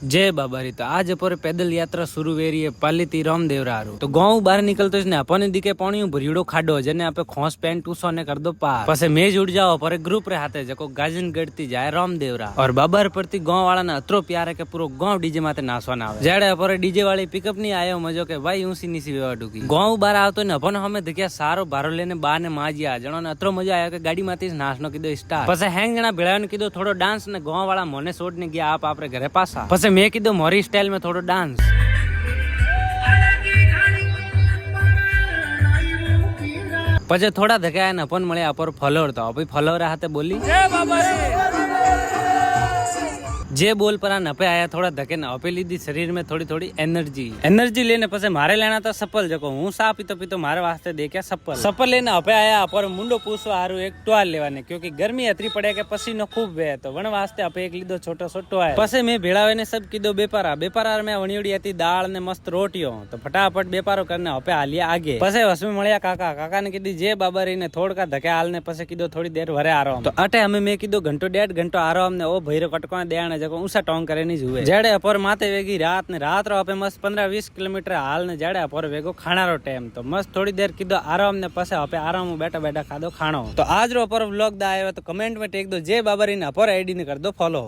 जय बाबारी। तो आज पर पैदल यात्रा शुरू वेरी है पालीती रामदेवरा तो गाँव बाहर निकलतो ने अपने दिखे पानी भरीड़ो खाडो जेने आपे खोस पेन टूसो ने कर दो पार पसे मेज उड़ जाओ पर एक ग्रुप रे हाथे जको गाजन गढ़ती जाए रामदेवरा और बाबर परती गाँव वाला ने अतरो प्यार है के पूरो गाँव डीजे माथे नाचवाना आवे जेड़े पर डीजे वाली पिकअप नहीं आयो मजो के भाई ऊंसी नीसी वेवा डूकी गाँव बाहर आवतो ने अपन हमें देखिया सारो भारो लेने बा ने माजिया जणो ने अतरो मजा आयो के गाड़ी माथी नाचनो कीधो स्टार्ट पसे हैंग जणा भेळायो ने कीधो थोड़ो डांस ने गाँव वाला मोने सोड ने गया आप आपरे घरे पासा पसे मैं कीधो मोरी स्टाइल में थोड़ो डांस पछे थोड़ा धक्या ने अपन मळे अपर फॉलोअर तो अभी फॉलोअर हाथे बोली जे बोल पर नपे आया थोड़ा धके ने अपे लीधी शरीर में थोड़ी थोड़ी एनर्जी लेने पसे मारे लेना तो सप्पल जको हूँ सा पीतो पीतो मारे वास्ते देख्या सप्पल लेने अपे आया पर मुंडो पूछवा हारू एक टोल लेवाने क्योंकि गर्मी अतरी पड़े के पसीनो खूब वे तो वन वास्ते अपे एक लीधो छोटो सो टोल पसे मैं भेड़ावे ने सब कीधो बेपारा में वणीउडी हती दाळ ने मस्त रोटियो तो फटाफट बेपारो करने अपे हालिया आगे पसे वसमे मळ्या काका ने कीधी जे बाबारी ने थोड़का धके हाल ने पसे कीधो थोड़ी देर वरे आराम तो अटे हमें मैं कीधो घंटो 1.5 घंटो आराम ने ओ भैरो कटको देणे जको ऊंचा टोंग करे नहीं जुए जेड़े अपर माते वेगी रात रो अपे मस्त 15-20 किलोमीटर हाल ने जेड़े अपर वेगो खानारो टाइम तो मस्त थोड़ी देर कीधो आराम ने पसे अपे आराम में बैठा खादो खाणो तो आज रो अपर व्लॉग दा आयो तो कमेंट में टेक दो जय बाबारी ने अपर आईडी ने कर दो फॉलो।